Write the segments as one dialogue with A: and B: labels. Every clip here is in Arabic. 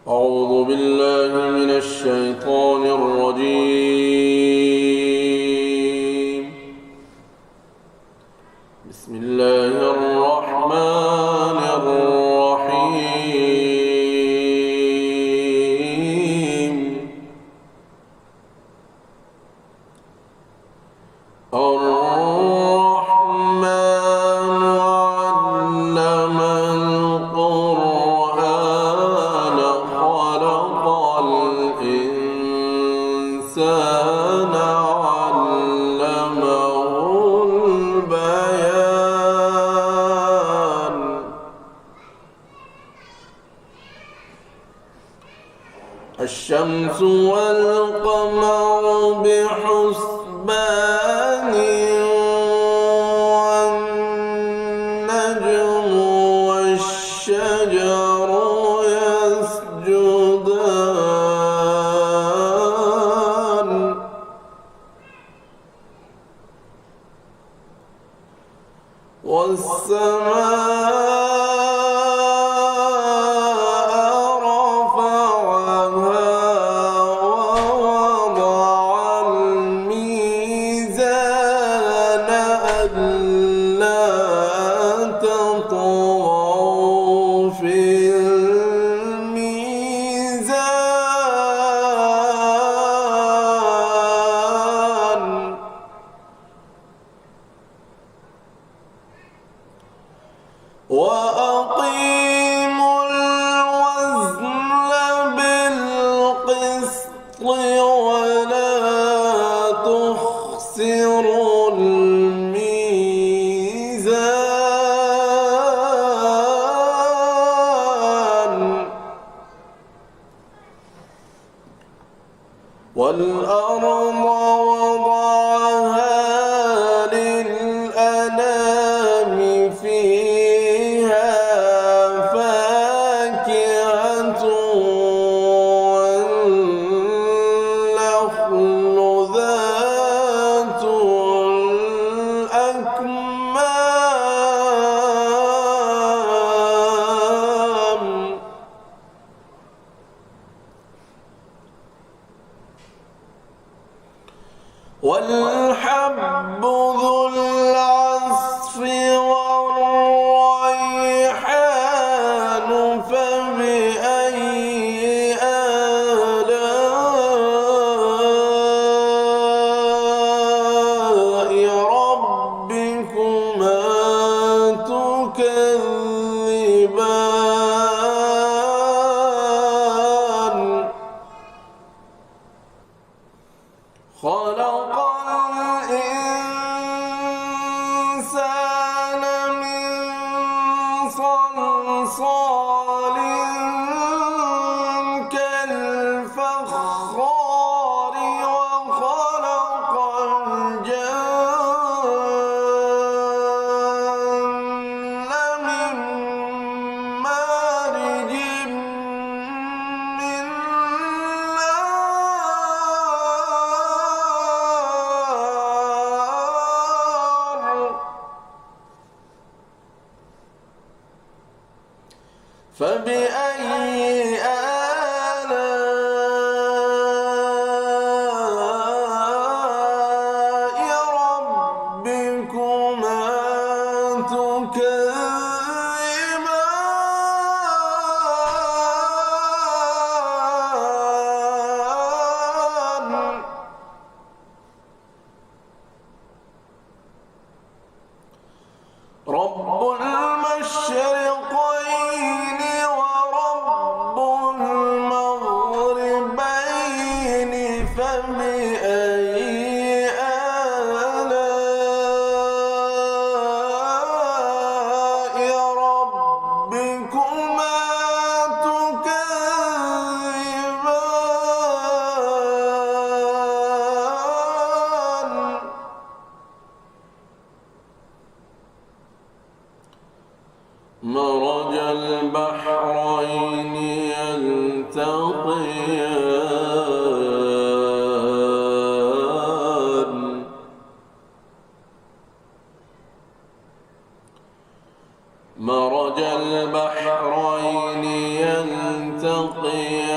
A: أعوذ بالله من الشيطان الرجيم. بسم الله الرحمن الرحيم. الرحمن علم القرآن خلق الإنسان علمه البيان. الشمس والقمر بحسبان والنجم والشجر يسجدان والسماء ألا تطغوا في الميزان وأقيموا الوزن بالقسط ولا تخسروا والأرض وضعها للأنام فيها فاكهة والنخل ذات الأكمام والحب ذو العصف والريحان فبأي آلاء ربكما تكذبان خلق الإنسان من صلصال كالفخار وخلق الجن من مارج من فبأي آلاء ربكما تكذبان رب المشرقين ورب المغربين فبأي آلاء ربكما تكذبان مرج البحرين يلتقيان مرج البحرين يلتقيان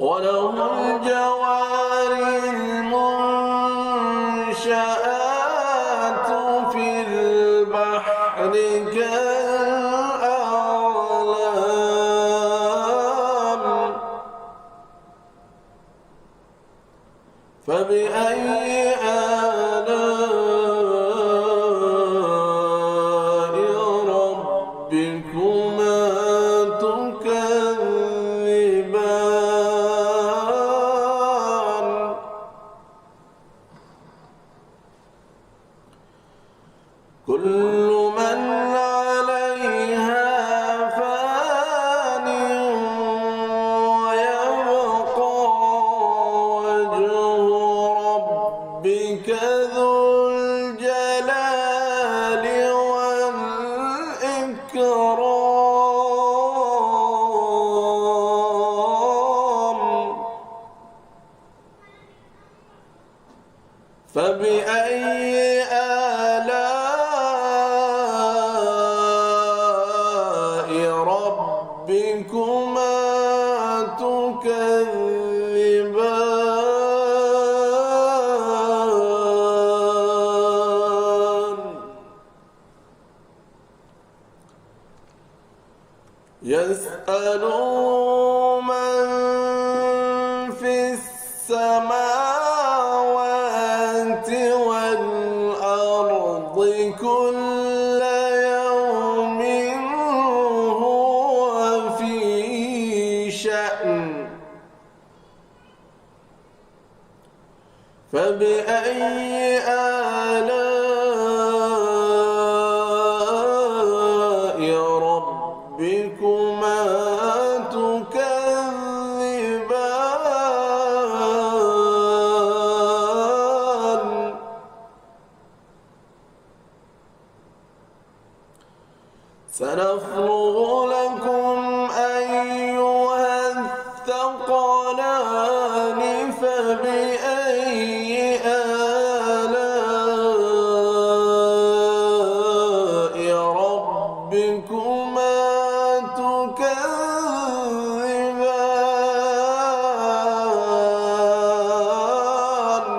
A: وله الجوار المنشآت في البحر كالأعلام فبأي آلاء ربكما تكذبان كل من عليها فان ويبقى وجه ربك ذو الجلال والإكرام فبأي آلاء ربكما تكذبان يسأله من في السماوات والأرض كل يوم هو في شأن فبأي آلاء ربكما تكذبان سنفرغ لكم أيها الثقلان فبأي آلاء ربكما تكذبان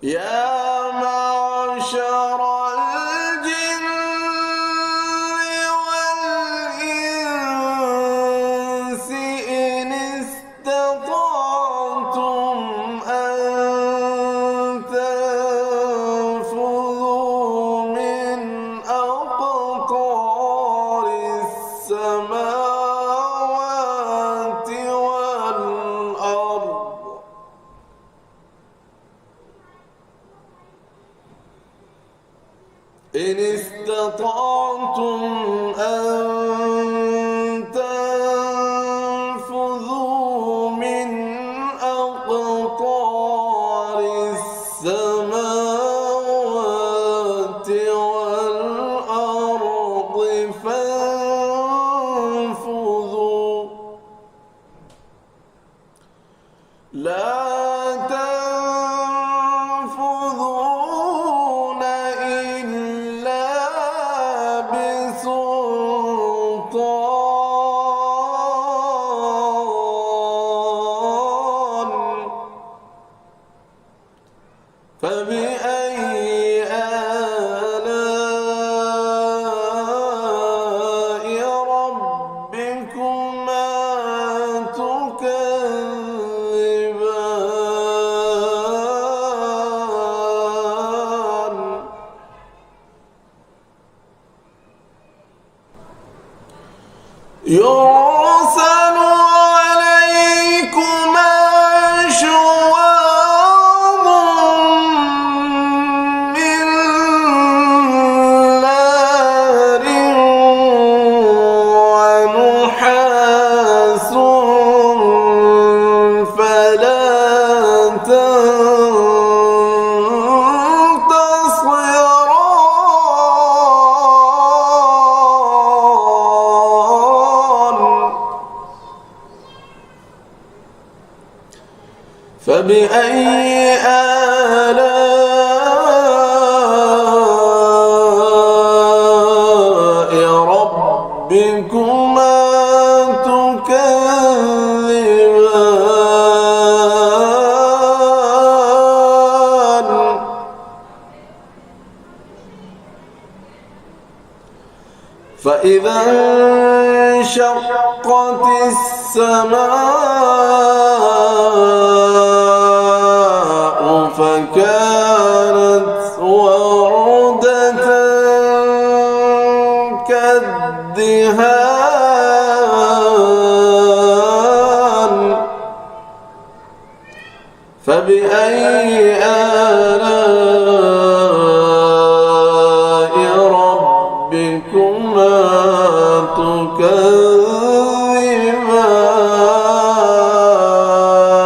A: يا معشر الجن والإنس إن استطعتم أن تنفذوا من أقطار السماوات والأرض إن استطعتم أن تنفذوا من أقطار السماوات والأرض فانفذوا لا تنفذون إلا بسلطان فبأي آلاء ربكما تكذبان يرسل عليكما شواظ من نار ونحاس فلا فبأي آلاء ربكما ربكما تكذبان فإذا انشقت السماء فكانت وردة كالدهان فبأي آلاء ربكما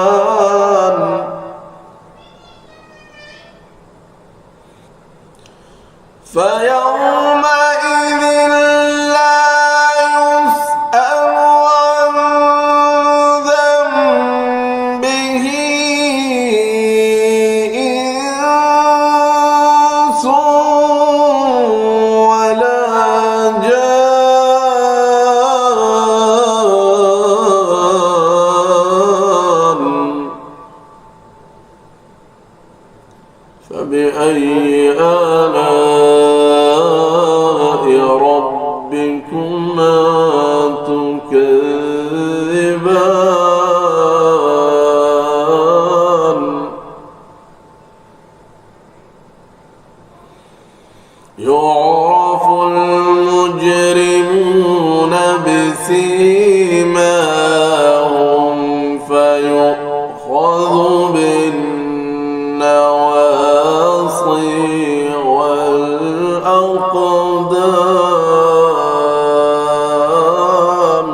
A: تكذبان فيومئذ لا يسأل عن ذنبه إنس ولا جان فبأي آلاء ربكما تكذبان يعرف المجرمون بسيماهم فيؤخذ بالنواصي والأقدام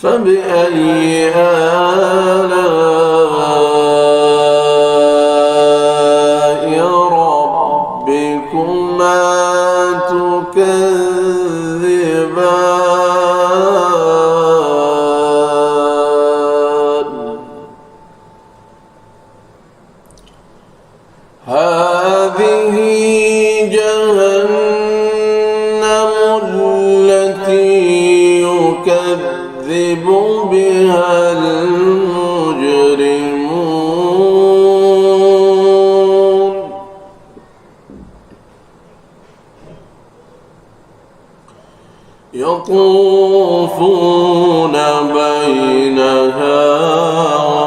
A: فبأي آلاء ربكما تكذبان هذه جهنم التي يكذب بها المجرمون يطوفون بينها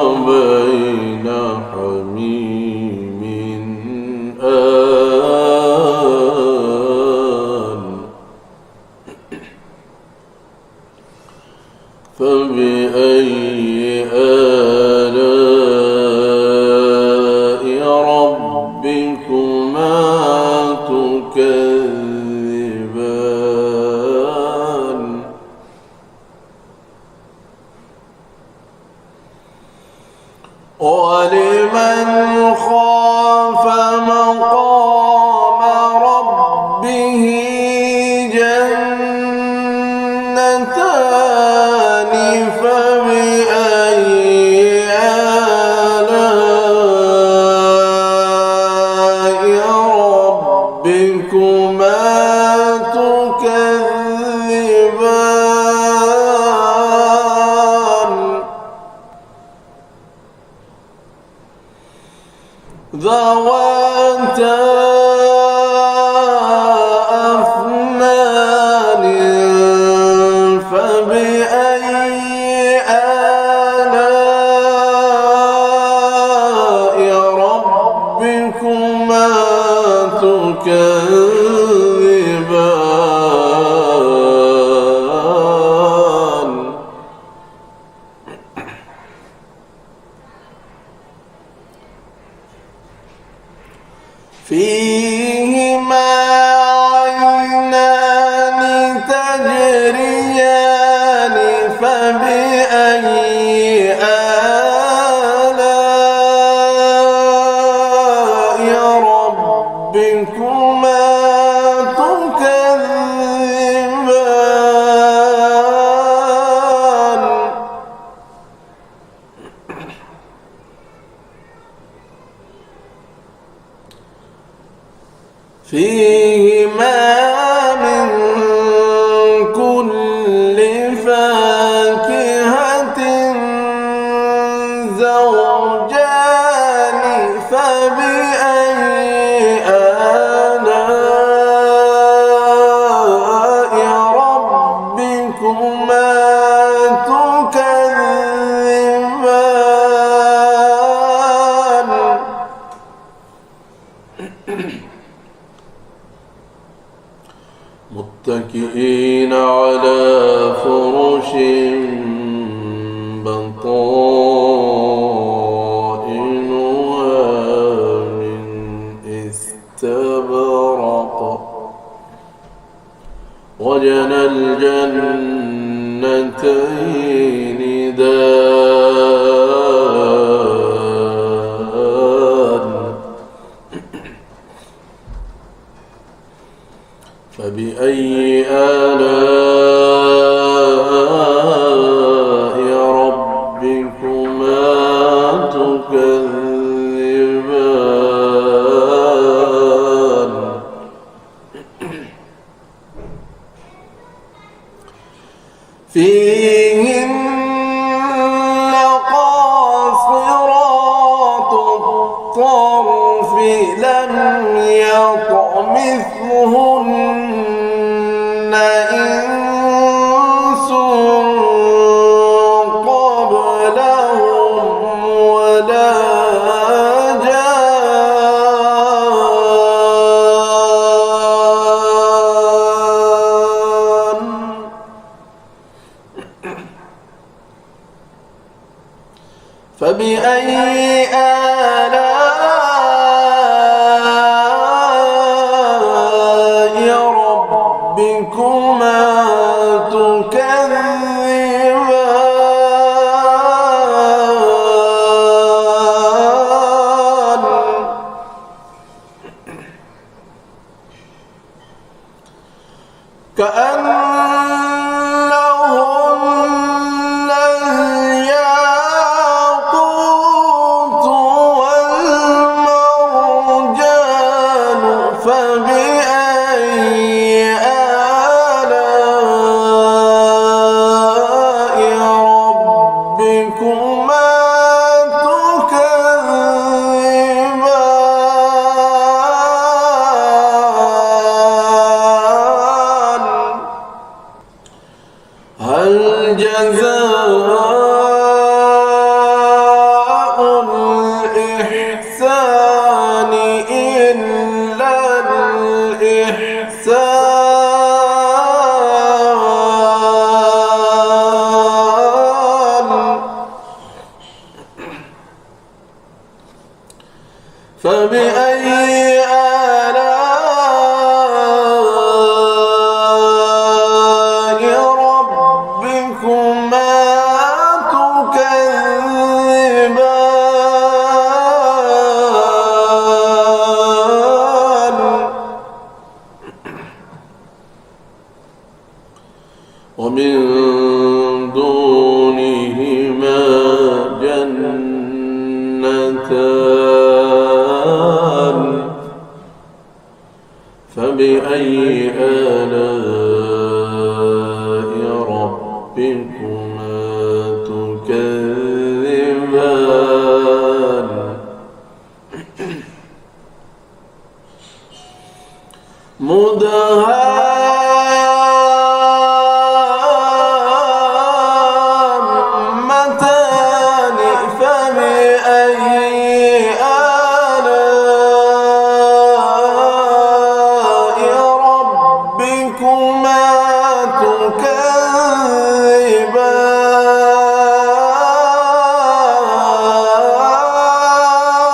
A: وبين حميم آن فبأي آلاء ربكما تكذبان ولمن خاف مقام ربه جنتان فبأي آلاء ربكما تكذبان ذواتا أفنان فبأي آلاء ربكما تكذبان متكئين على فرش بطائنها من استبرق وجنى الجنتين دان فبأي آلاء ربكما تكذبان فيهن قاصرات الطرف لم يطمثهن إنس قبلهم ولا جان فبأي آلاء ربكما تكذبان كأنهن الياقوت والمرجان فبأي آلاء ربكما تكذبان هل جزاء الإحسان إلا الإحسان فبأي آلاء ربكما تكذبان ومن دونهما جنتان فبأي آلاء ربكما تكذبان مدهامتان فبأي آلاء ربكما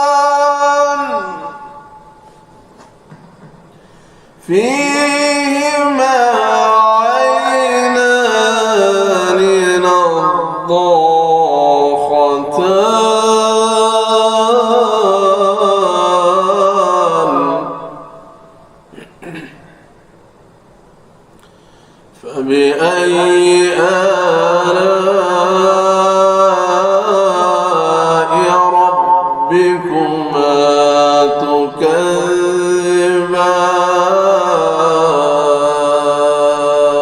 A: تكذبان فيهما عينان نضاختان فبأي آلاء ربكما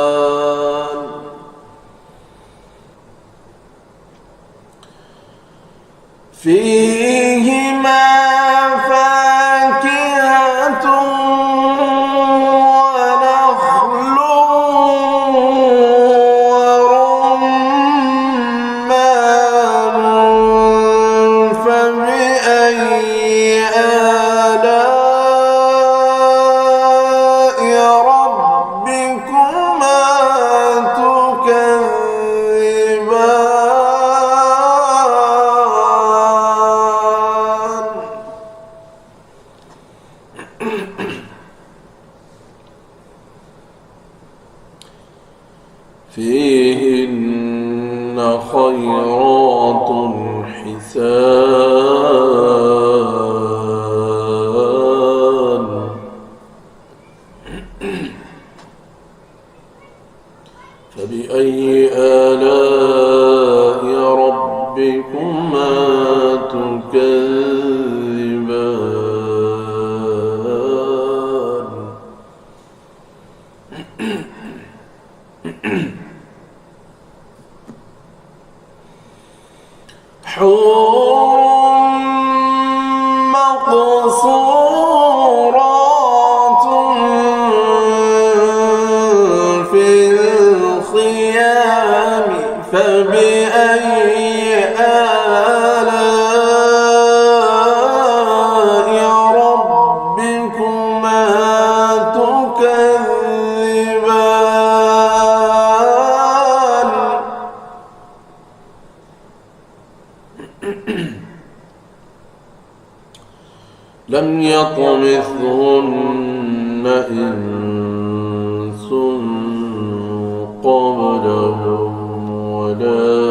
A: تكذبان فيهما فاكهة ونخل فيهن خيرات حسان فبأي آلاء ربكما تكذبان حور مقصورات في الخيام فبأي آلاء ربكما تكذبان لم يطمثهن إنس قبلهم ولا